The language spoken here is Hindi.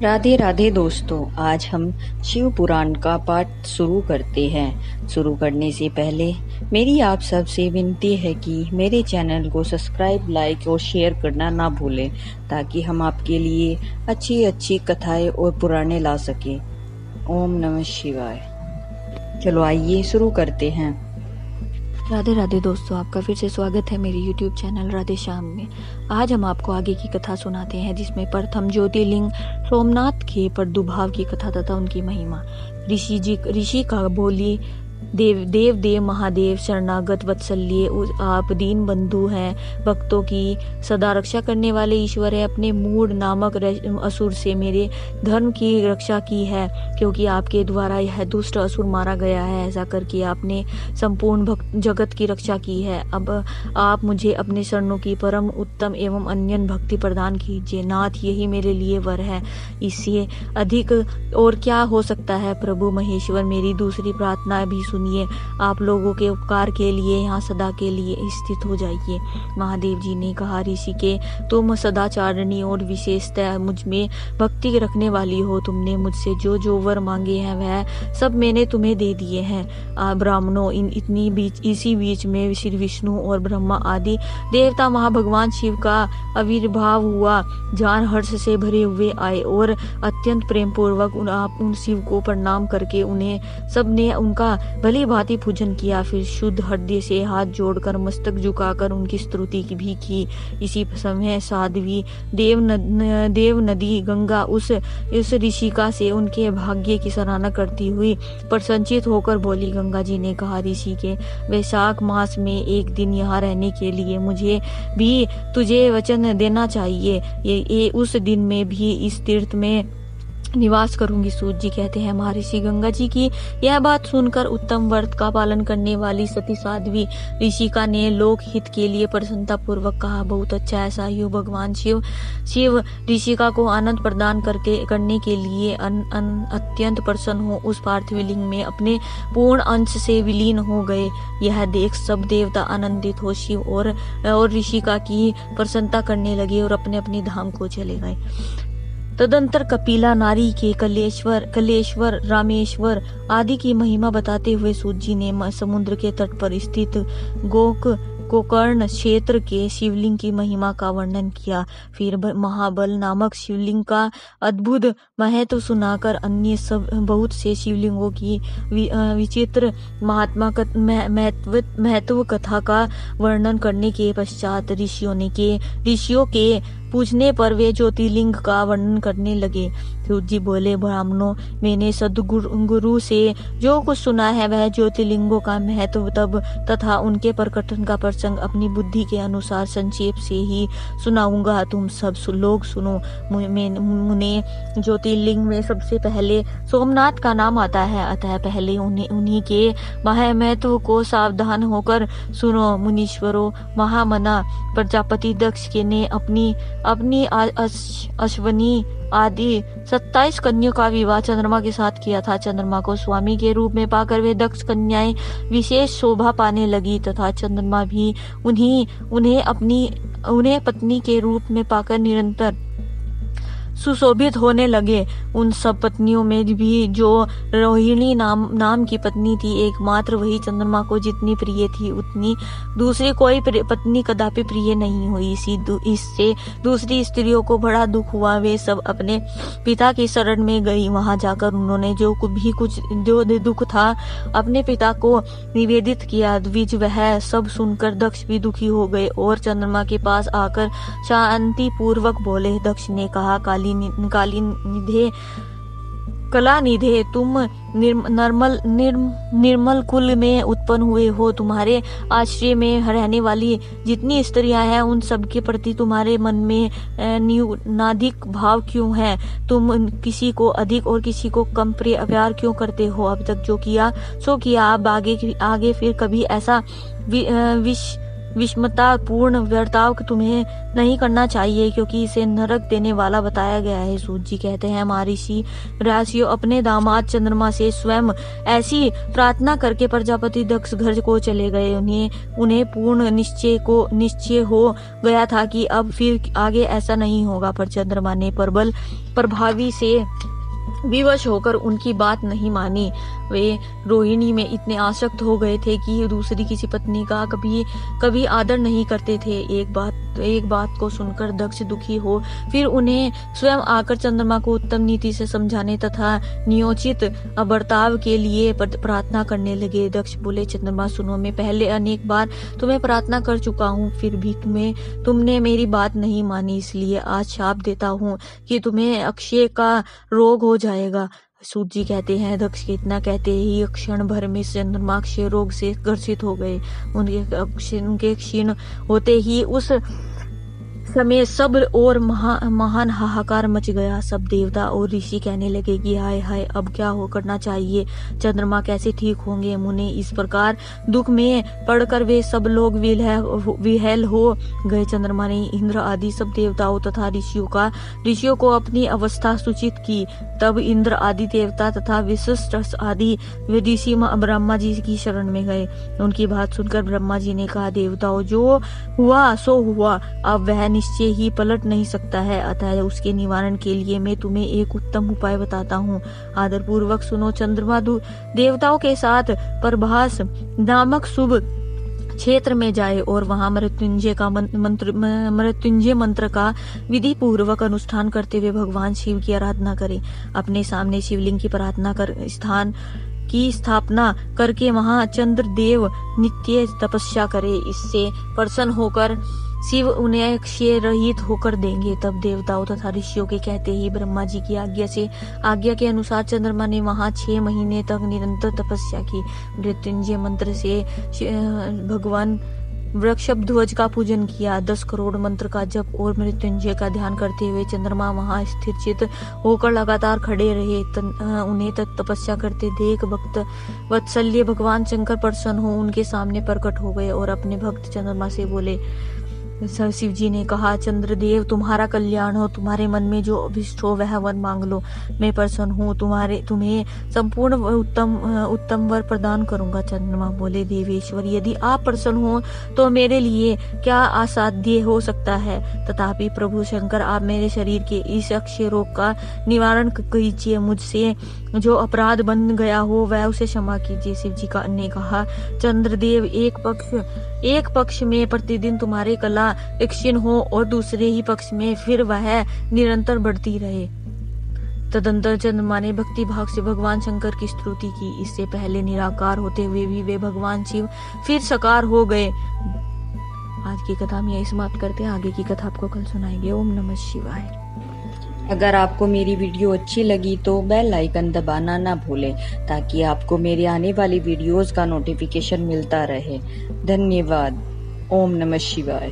राधे राधे दोस्तों, आज हम शिव पुराण का पाठ शुरू करते हैं। शुरू करने से पहले मेरी आप सबसे विनती है कि मेरे चैनल को सब्सक्राइब, लाइक और शेयर करना ना भूलें, ताकि हम आपके लिए अच्छी अच्छी कथाएं और पुराणे ला सकें। ओम नमः शिवाय। चलो आइए शुरू करते हैं। राधे राधे दोस्तों, आपका फिर से स्वागत है मेरे YouTube चैनल राधे श्याम में। आज हम आपको आगे की कथा सुनाते हैं, जिसमें प्रथम ज्योतिर्लिंग सोमनाथ के प्रादुर्भाव की कथा तथा उनकी महिमा। ऋषि का बोली, देव महादेव शरणागत वत्सल्य, आप दीन बंधु हैं, भक्तों की सदा रक्षा करने वाले ईश्वर है। अपने मूड नामक असुर से मेरे धर्म की रक्षा की है, क्योंकि आपके द्वारा यह दुष्ट असुर मारा गया है। ऐसा करके आपने संपूर्ण जगत की रक्षा की है। अब आप मुझे अपने शरणों की परम उत्तम एवं अन्यन भक्ति प्रदान कीजिए। नाथ, यही मेरे लिए वर है, इससे अधिक और क्या हो सकता है। प्रभु महेश्वर, मेरी दूसरी प्रार्थना भी सुनिए। आप लोगों के उपकार के लिए यहाँ सदा के लिए स्थित हो जाइए। महादेव जी ने कहा, ऋषि के तुम सदाचारणी और विशेषतः मुझ में भक्ति रखने वाली हो। तुमने मुझसे जो जो वर मांगे हैं वह सब मैंने तुम्हें दे दिए हैं। ब्राह्मणों, इसी बीच में श्री विष्णु और ब्रह्मा आदि देवता महाभगवान शिव का आविर्भाव हुआ। जान हर्ष से भरे हुए आए और अत्यंत प्रेम पूर्वक उन शिव को प्रणाम करके उन्हें सबने उनका भली भांति पूजन किया। फिर शुद्ध हृदय से हाथ जोड़कर मस्तक झुकाकर उनकी स्तुति भी की। इसी समय साध्वी देव नदी गंगा उस ऋषिका से उनके भाग्य की सराहना करती हुई प्रसन्नचित होकर बोली। गंगा जी ने कहा, ऋषि के वैशाख मास में एक दिन यहाँ रहने के लिए मुझे भी तुझे वचन देना चाहिए। ये उस दिन में भी इस तीर्थ में निवास करूंगी। सूत जी कहते हैं, महर्षि गंगा जी की यह बात सुनकर उत्तम व्रत का पालन करने वाली सती साध्वी ऋषिका ने लोक हित के लिए प्रसन्नता पूर्वक कहा, बहुत अच्छा, ऐसा ही भगवान शिव ऋषिका को आनंद प्रदान करने के लिए अत्यंत प्रसन्न हो उस पार्थिव लिंग में अपने पूर्ण अंश से विलीन हो गए। यह देख सब देवता आनंदित हो शिव और ऋषिका की प्रसन्नता करने लगे और अपने अपने धाम को चले गए। तदंतर कपिला नारी के कलेश्वर, रामेश्वर आदि की महिमा बताते हुए सूत जी ने समुद्र के तट पर स्थित गोकर्ण क्षेत्र के शिवलिंग की महिमा का वर्णन किया। फिर महाबल नामक शिवलिंग का अद्भुत महत्व सुनाकर अन्य सब बहुत से शिवलिंगों की विचित्र महत्व कथा का वर्णन करने के पश्चात ऋषियों के पूछने पर वे ज्योतिर्लिंग का वर्णन करने लगे। सूत जी बोले, ब्राह्मणों, मैंने सद्गुरु से जो कुछ सुना है वह ज्योतिर्लिंगों का महत्व तथा उनके प्रकटन का प्रसंग अपनी बुद्धि के अनुसार संक्षेप से ही सुनाऊंगा। तुम सब लोग सुनो। मुने ज्योतिर्लिंग में सबसे पहले सोमनाथ का नाम आता है, अतः पहले उन्हीं के महत्व को सावधान होकर सुनो। मुनीश्वरों, महामना प्रजापति दक्ष के ने अपनी अश्वनी आदि 27 कन्याओं का विवाह चंद्रमा के साथ किया था। चंद्रमा को स्वामी के रूप में पाकर वे दक्ष कन्याएं विशेष शोभा पाने लगी तथा चंद्रमा भी उन्हें पत्नी के रूप में पाकर निरंतर सुशोभित होने लगे। उन सब पत्नियों में भी जो रोहिणी नाम की पत्नी थी, एकमात्र वही चंद्रमा को जितनी प्रिय थी उतनी दूसरी कोई पत्नी कदापि प्रिय नहीं हुई। इससे दूसरी स्त्रियों को बड़ा दुख हुआ। वे सब अपने पिता की शरण में गई। वहां जाकर उन्होंने जो दुख था अपने पिता को निवेदित किया। द्विज वह सब सुनकर दक्ष भी दुखी हो गए और चंद्रमा के पास आकर शांति पूर्वक बोले। दक्ष ने कहा, कलानिधे, तुम निर्मल कुल में उत्पन्न हुए हो। तुम्हारे आश्रय में रहने वाली जितनी स्त्रियां हैं उन सब के प्रति तुम्हारे मन में न्यूनाधिक भाव क्यों है? तुम किसी को अधिक और किसी को कम प्यार क्यों करते हो? अब तक जो किया सो किया, अब आगे फिर कभी ऐसा विषमतापूर्ण बर्ताव तुम्हें नहीं करना चाहिए, क्योंकि इसे नरक देने वाला बताया गया है। सूत जी कहते हैं, महर्षि राशियों अपने दामाद चंद्रमा से स्वयं ऐसी प्रार्थना करके प्रजापति दक्ष घर को चले गए। उन्हें पूर्ण निश्चय हो गया था कि अब फिर आगे ऐसा नहीं होगा, पर चंद्रमा ने प्रबल प्रभावी से विवश होकर उनकी बात नहीं मानी। वे रोहिणी में इतने आसक्त हो गए थे कि दूसरी किसी पत्नी का कभी आदर नहीं करते थे। एक बात को सुनकर दक्ष दुखी हो फिर उन्हें स्वयं आकर चंद्रमा को उत्तम नीति से समझाने तथा नियोचित बर्ताव के लिए प्रार्थना करने लगे। दक्ष बोले, चंद्रमा सुनो, मैं पहले अनेक बार तुम्हें प्रार्थना कर चुका हूँ, फिर भी तुमने मेरी बात नहीं मानी, इसलिए आज शाप देता हूँ कि तुम्हें अक्षय का रोग हो जाएगा। सूत जी कहते हैं, दक्ष के इतना कहते ही क्षण भर में चंद्रमा अक्षय रोग से ग्रसित हो गए। उनके क्षीण होते ही उस समय सब और महान हाहाकार मच गया। सब देवता और ऋषि कहने लगे कि हाय हाय, अब क्या हो करना चाहिए, चंद्रमा कैसे ठीक होंगे। मुने इस प्रकार दुख में पड़कर वे सब लोग विहल हो गए। चंद्रमा ने इंद्र आदि सब देवताओं तथा ऋषियों को अपनी अवस्था सूचित की। तब इंद्र आदि देवता तथा विशिष्ट आदि ऋषि ब्रह्मा जी की शरण में गए। उनकी बात सुनकर ब्रह्मा जी ने कहा, देवताओं, जो हुआ सो हुआ, अब वह निश्चय ही पलट नहीं सकता है, अतः उसके निवारण के लिए मैं तुम्हें एक उत्तम उपाय बताता हूँ। आदर पूर्वक सुनो। चंद्रमा देवताओं के साथ प्रभास नामक शुभ क्षेत्र में जाए और वहां मृत्युंजय मंत्र का विधि पूर्वक अनुष्ठान करते हुए भगवान शिव की आराधना करे। अपने सामने शिवलिंग की प्रार्थना कर स्थान की स्थापना करके वहां चंद्रदेव नित्य तपस्या करे। इससे प्रसन्न होकर शिव उन्हें क्षय रहित होकर देंगे। तब देवताओं तथा ऋषियों के कहते ही ब्रह्मा जी की आज्ञा के अनुसार चंद्रमा ने वहां 6 महीने तक निरंतर तपस्या की। मृत्युंजय मंत्र से भगवान वृषभध्वज का पूजन किया। 10 करोड़ मंत्र का जप और मृत्युंजय का ध्यान करते हुए चंद्रमा वहां स्थिरचित होकर लगातार खड़े रहे। उन्हें तपस्या करते देख भक्त वत्सल्य भगवान शंकर प्रसन्न हो उनके सामने प्रकट हो गए और अपने भक्त चंद्रमा से बोले। शिव जी ने कहा, चंद्रदेव, तुम्हारा कल्याण हो, तुम्हारे मन में जो अभिष्ट हो वह वर मांग लो, मैं प्रसन्न हूँ, तुम्हें संपूर्ण उत्तम वर प्रदान करूंगा। चंद्रमा बोले, देवेश्वर, यदि आप प्रसन्न हो तो मेरे लिए क्या असाध्य हो सकता है। तथापि प्रभु शंकर, आप मेरे शरीर के इस अक्षय रोग का निवारण कीजिए, मुझसे जो अपराध बन गया हो वह उसे क्षमा कीजिए। शिव जी ने कहा, चंद्रदेव, एक पक्ष में प्रतिदिन तुम्हारे कला क्षीण हो और दूसरे ही पक्ष में फिर वह निरंतर बढ़ती रहे। तदंतर चंद्रमा ने भक्ति भाव से भगवान शंकर की स्तुति की। इससे पहले निराकार होते हुए भी वे भगवान शिव फिर साकार हो गए। आज की कथा हम यही समाप्त करते हैं। आगे की कथा आपको कल सुनाएंगे। ओम नमः शिवाय। अगर आपको मेरी वीडियो अच्छी लगी तो बेल आइकन दबाना ना भूलें, ताकि आपको मेरे आने वाली वीडियोस का नोटिफिकेशन मिलता रहे। धन्यवाद। ओम नमः शिवाय।